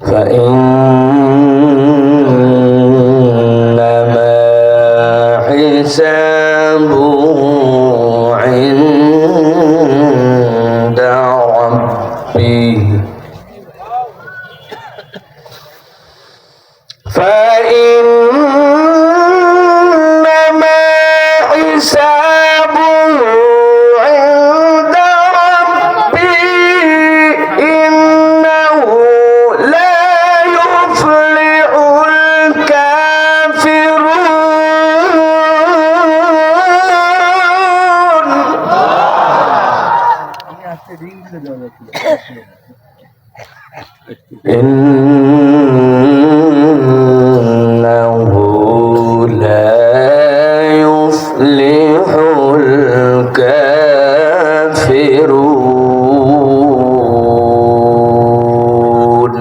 فإنما حسابه عند ربه فإنما حسابه عند ربه إنه لا يفلح الكافرون إنه لا يفلح الكافرون.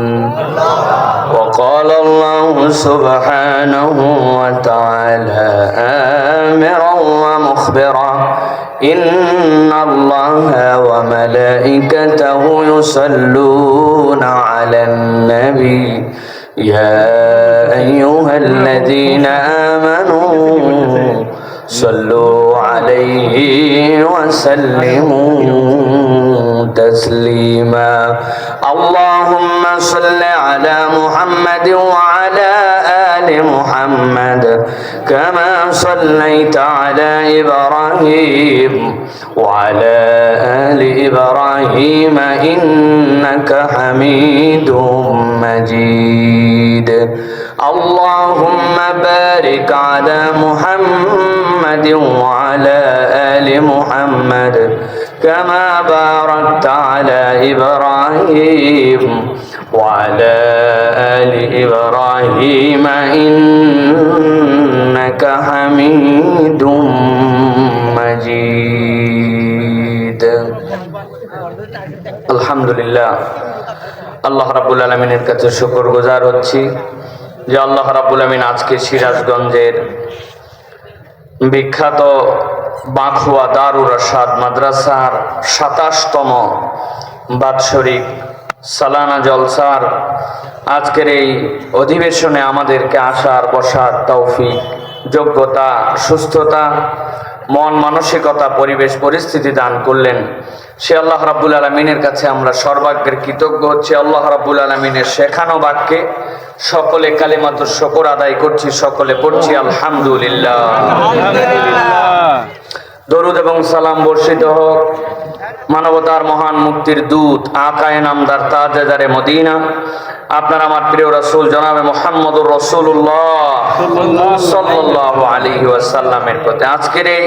وقال الله سبحانه وتعالى آمرا ومخبرا إن الله وملائكته يصلون على النبي يا أيها الذين آمنوا صلوا عليه وسلموا تسليما. اللهم صل على محمد وعلى آل محمد كما صليت على إبراهيم وعلى آل إبراهيم إنك حميد مجيد. اللهم بارك على محمد وعلى آل محمد كما باركت على إبراهيم وعلى آل إبراهيم إنك حميد مجيد. আলহামদুলিল্লাহ, আল্লাহ রাব্বুল আলামিনের কাছে শুকরগুজার হচ্ছি যে আল্লাহ রাব্বুল আমিন আজকে সিরাজগঞ্জের বিখ্যাত বাঁকুড়া দারুর রাশাদ মাদ্রাসার ২৭তম বাৎসরিক সালানা জলসার আজকের এই অধিবেশনে আমাদেরকে আসার বসার তৌফিক, যোগ্যতা, সুস্থতা, মন মানসিকতা, পরিবেশ পরিস্থিতি দান করলেন। সে আল্লাহ রাব্বুল আলামিনের কাছে আমরা সর্বাগ্যের কৃতজ্ঞ হচ্ছি। আল্লাহ রাব্বুল আলামিনের শেখানো বাক্যে সকলে কালিমাতুশ শুকর আদায় করছি, সকলে পড়ছি আলহামদুলিল্লাহ। দরুদ এবং সালাম বর্ষিত হোক মানবতার মহান মুক্তির দূত আকায়ে নামদার তাজদারে মদিনা আপনার আমার প্রিয় রাসূল জনাবে মুহাম্মদুর রাসূলুল্লাহ সাল্লাল্লাহু আলাইহি ওয়াসাল্লামের প্রতি। আজকের এই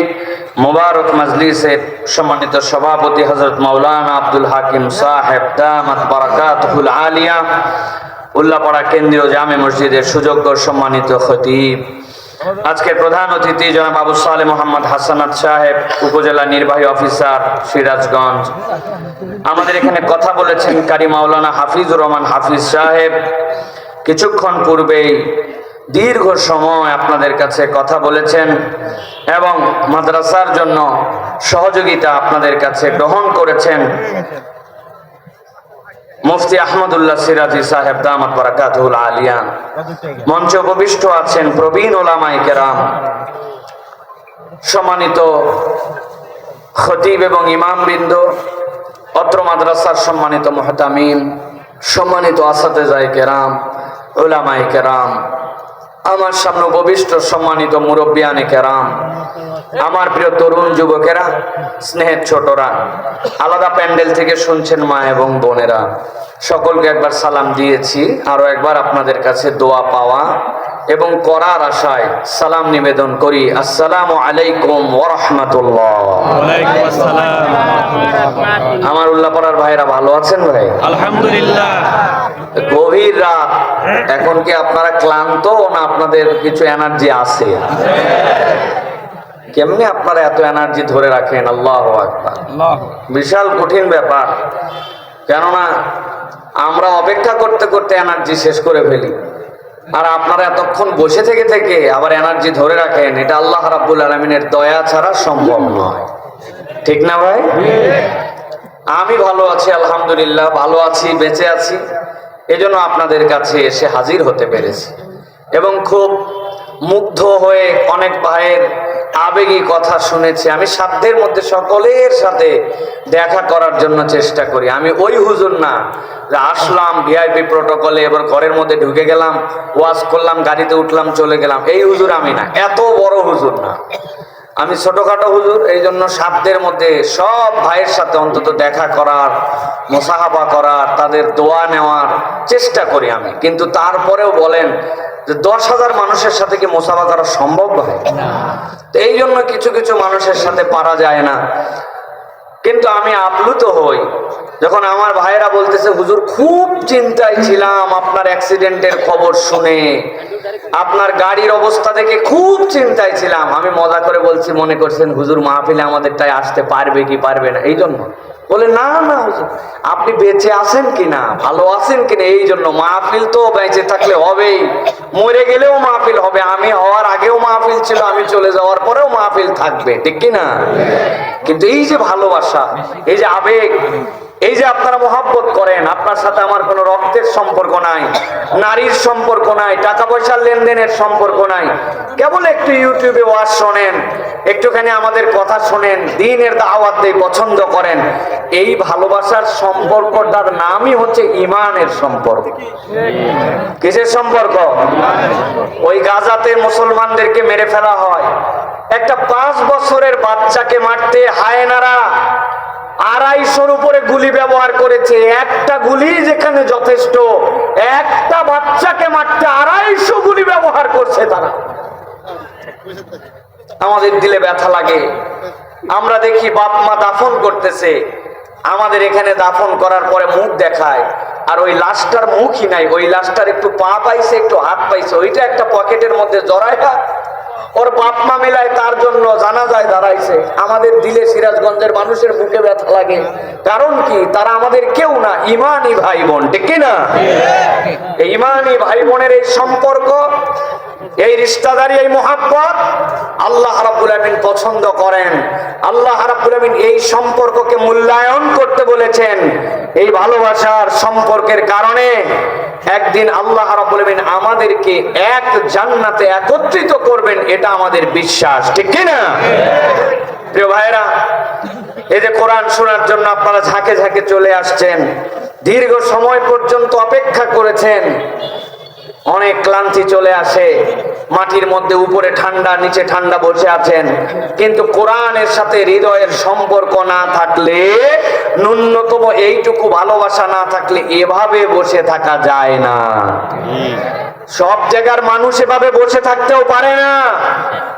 মুবারক মাজলিসের সম্মানিত সভাপতি হযরত মাওলানা আব্দুল হাকিম সাহেব দামাত বারাকাতুহুল আলিয়া উল্লাপাড়া কেন্দ্রীয় জামে মসজিদের সুযোগ্য সম্মানিত খতিব, আজকের প্রধান অতিথি জনাব আবু সালেহ মোহাম্মদ হাসানাত সাহেব, উপজেলা নির্বাহী অফিসার সিরাজগঞ্জ। আমাদের এখানে কথা বলেছেন কারি মাওলানা হাফিজুর রহমান হাফিজ সাহেব। কিছুক্ষণ পূর্বেই দীর্ঘ সময় আপনাদের কাছে কথা বলেছেন এবং মাদ্রাসার জন্য সহযোগিতা আপনাদের কাছে গ্রহণ করেছেন মুফতি আহমদুল্লাহ সিরাজি সাহেব দামাত বারাকাতুহুল আলিয়া। মঞ্চে উপবিষ্ট আছেন প্রবীণ ওলামায়ে কেরাম, সম্মানিত খতিব এবং ইমামবৃন্দ, অত্র মাদ্রাসার সম্মানিত মুহতামিম, সম্মানিত আসাতেজায়ে কেরাম, ওলামায়ে কেরাম, আমার সামনে উপবিষ্ট সম্মানিত মুরব্বিয়ানে কেরাম, আমার প্রিয় তরুণ যুবকেরা, স্নেহের ছোটরা, আলাদা প্যান্ডেল থেকে শুনছেন মা এবং বোনেরা, সকলকে একবার সালাম দিয়েছি। আরো একবার আপনাদের কাছে দোয়া পাওয়া এবং করার আশায় সালাম নিবেদন করি। আসসালামু আলাইকুম ওয়া রাহমাতুল্লাহ। ওয়ালাইকুম আসসালাম। আমার উল্লাপাড়ার ভাইরা ভালো আছেন ভাই? আলহামদুলিল্লাহ। গভীর রাত, এখন কি আপনারা ক্লান্ত না আপনাদের কিছু এনার্জি আছে? কেমনে আপনারা এত এনার্জি ধরে রাখেন? আল্লাহু আকবার। বিশাল কঠিন ব্যাপার, কেননা আমরা অপেক্ষা করতে করতে এনার্জি শেষ করে ফেলি, আর আপনারা এতক্ষণ বসে থেকে থেকে আবার এনার্জি ধরে রাখেন। এটা আল্লাহ রাব্বুল আলামিনের দয়া ছাড়া সম্ভব নয়, ঠিক না ভাই? আমি ভালো আছি আলহামদুলিল্লাহ, ভালো আছি, বেঁচে আছি। এজন্য আপনাদের কাছে এসে হাজির হতে পেরেছি এবং খুব মুগ্ধ হয়ে অনেক ভাইয়ের আবেগী কথা শুনেছি। আমি সাধ্যের মধ্যে সকলের সাথে দেখা করার জন্য চেষ্টা করি। আমি ওই হুজুর না যে আসলাম ভিআইপি প্রটোকলে, এবার ঘরের মধ্যে ঢুকে গেলাম, ওয়াজ করলাম, গাড়িতে উঠলাম, চলে গেলাম, এই হুজুর আমি না, এত বড় হুজুর না, আমি ছোটখাটো হুজুর। এই জন্য সাধ্যের মধ্যে সব ভাইয়ের সাথে অন্তত দেখা করার, মুসাহাবা করার, তাদের দোয়া নেওয়ার চেষ্টা করি আমি। কিন্তু তারপরেও বলেন যে 10,000 মানুষের সাথে কি মুসাফা করা সম্ভব হয়? তো এই জন্য কিছু কিছু মানুষের সাথে পারা যায় না। কিন্তু আমি আপ্লুত হই যখন আমার ভাইয়েরা বলতেছে, হুজুর খুব চিন্তায় ছিলাম আপনার অ্যাক্সিডেন্টের খবর শুনে, আপনার গাড়ির অবস্থা দেখে খুব চিন্তায় ছিলাম। আমি মজা করে বলছি, মনে করছেন হুজুর মাহফিলে আমাদেরটাই আসতে পারবে কি পারবে না, এই জন্য? বলে না না হুজুর, আপনি বেঁচে আছেন কিনা, ভালো আছেন কিনা, এই জন্য। মাহফিল তো বেঁচে থাকলে হবেই, মরে গেলেও মাহফিল হবে। আমি হওয়ার আগেও মাহফিল ছিল, আমি চলে যাওয়ার পরেও মাহফিল থাকবে, ঠিক কিনা? কিন্তু এই যে ভালোবাসা, এই যে আবেগ, এই যে আপনারা মহব্বত করেন, আপনার সাথে আমার কোনো রক্তের সম্পর্ক নাই, নারীর সম্পর্ক নাই, টাকা পয়সার লেনদেনের সম্পর্ক নাই, কেবল একটু ইউটিউবে ওয়াজ শোনেন, একটুখানি আমাদের কথা শোনেন, দ্বীনের দাওয়াত দিয়ে পছন্দ করেন, এই ভালোবাসার সম্পর্কটার নামই হচ্ছে ঈমানের সম্পর্ক। কিসের সম্পর্ক? ওই গাজাতে মুসলমানদেরকে মেরে ফেলা হয়, একটা 5 বছরের বাচ্চাকে মারতে হায়েনারা 250-র উপরে গুলি ব্যবহার করেছে। একটা গুলি যেখানে যথেষ্ট, একটা বাচ্চাকে মারতে 250 গুলি ব্যবহার করছে তারা। আমাদের দিলে ব্যথা লাগে। আমরা দেখি বাপ মা দাফন করতেছে, আমাদের এখানে দাফন করার পরে মুখ দেখায়, আর ওই লাশটার মুখই নাই, ওই লাশটার একটু পা পাইছে, একটু হাত পাইছে, ওইটা একটা পকেটের মধ্যে জড়াইয়া ওর বাপ মা মিলায় তার জন্য জানাজায় দাঁড়াইছে। আমাদের দিলে সিরাজগঞ্জের মানুষের বুকে ব্যথা লাগে। কারণ কি? তারা আমাদের কেউ না, ইমানি ভাই বোন, ঠিক কিনা? এই ইমানি ভাই বোনের এই সম্পর্ক, এই রিশতাদারি, এই মোহাব্বত আল্লাহ রাব্বুল আমিন পছন্দ করেন। আল্লাহ রাব্বুল আমিন এই সম্পর্ককে মূল্যায়ন করতে বলেছেন। এই ভালোবাসার সম্পর্কের কারণে একদিন আল্লাহ রাব্বুল আমিন আমাদেরকে এক জান্নাতে একত্রিত করবেন, এটা আমাদের বিশ্বাস, ঠিক কি না? প্রিয় ভাইরা, এই যে কোরআন শোনার জন্য আপনারা ঝাঁকে ঝাঁকে চলে আসছেন, দীর্ঘ সময় পর্যন্ত অপেক্ষা করেছেন, অনেক ক্লান্তি চলে আসে, মাটির মধ্যে উপরে ঠান্ডা, নিচে ঠান্ডা বসে আছেন, কিন্তু কোরআনের সাথে হৃদয়ের সম্পর্ক না থাকলে, ন্যূনতম এইটুকু ভালোবাসা না থাকলে এভাবে বসে থাকা যায় না। সব জায়গার মানুষ এভাবে বসে থাকতেও পারে না।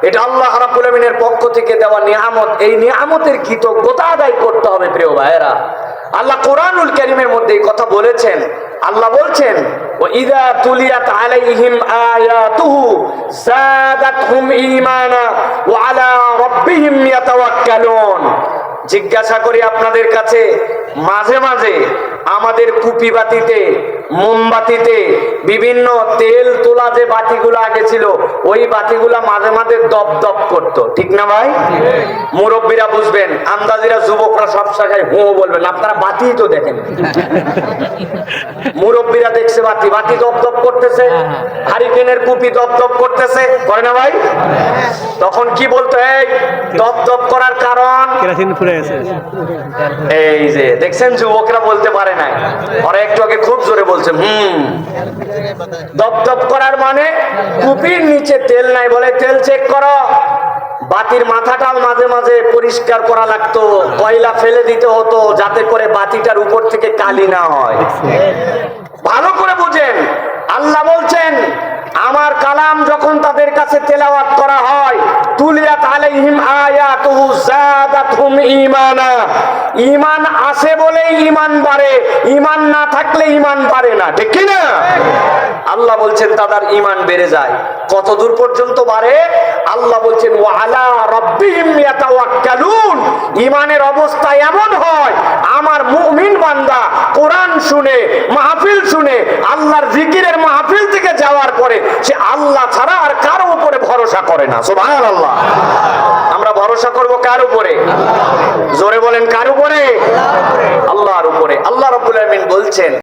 এটা আল্লাহ রাব্বুল আমিনের পক্ষ থেকে দেওয়া নিয়ামত। এই নিয়ামতের কৃতজ্ঞতা আদায় করতে হবে প্রিয় ভাইয়েরা। আল্লাহ কোরআনুল কারীমের মধ্যে এই কথা বলেছেন। আল্লাহ বলছেন, ওয়া ইযা তুলিয়াত আলাইহিম আয়াতুহু যাদাতহুম ঈমানা ওয়া আলা রাব্বিহিম ইয়াতাওয়াক্কালুন। জিজ্ঞাসা করি আপনাদের কাছে, মাঝে মাঝে আমাদের কুপি বাতিতে, মোমবাতিতে বিভিন্ন তেল তোলা যে বাতিগুলো আগে ছিল, ওই বাতিগুলা মাঝে মাঝে দপ দপ করতো, ঠিক না ভাই? মুরব্বীরা বুঝবেন, আন্দাজিরা যুবকরা সব জায়গায় হো বলবেন, আপনারা বাতি তো দেখেন। মুরব্বীরা দেখছে বাতি, বাতি দপ দপ করতেছে, হারিকেনের কুপি দপ দপ করতেছে, করে না ভাই? তখন কি বলতো, এই দপ দপ করার কারণ? এই যে দেখছেন, যুবকরা বলতে পারে না, ওরা একটু আগে খুব জোরে বলছে দপ দপ করার মানে কুপির নিচে তেল নাই, বলে তেল চেক করো। বাতির মাথাটাও মাঝে মাঝে পরিষ্কার করা লাগতো, কয়লা ফেলে দিতে হতো যাতে করে বাতিটার উপর থেকে কালি না হয়। ভালো করে বুঝেন, আল্লাহ বলছেন আমার কালাম যখন তাদের কাছে তেলাওয়াত করা হয়, তুলিয়াত আলাইহিম আয়াতুহু যাদাতহুম ঈমানা। ঈমান আছে বলেই ঈমান বাড়ে, ঈমান না থাকলে ঈমান বাড়ে না, ঠিক কি না? আল্লাহ বলছেন তাদের ঈমান বেড়ে যায়। কত দূর পর্যন্ত বাড়ে? আল্লাহ বলছেন ওয়া আলা রাব্বিহিম ইয়াতাওয়াক্কালুন। ঈমানের অবস্থা এমন হয়, আমার মুমিন বান্দা কোরআন শুনে, মাহফিল শুনে, আল্লাহর জিকিরের মাহফিল থেকে যাওয়ার পরে সে আল্লাহ ছাড়া আর কারো উপরে ভরসা করে না। সুবহানাল্লাহ। আমরা ভরসা করব কার উপরে? জোরে বলেন, কার উপরে? আল্লাহর উপরে। আল্লাহ রাব্বুল আমিন বলছেন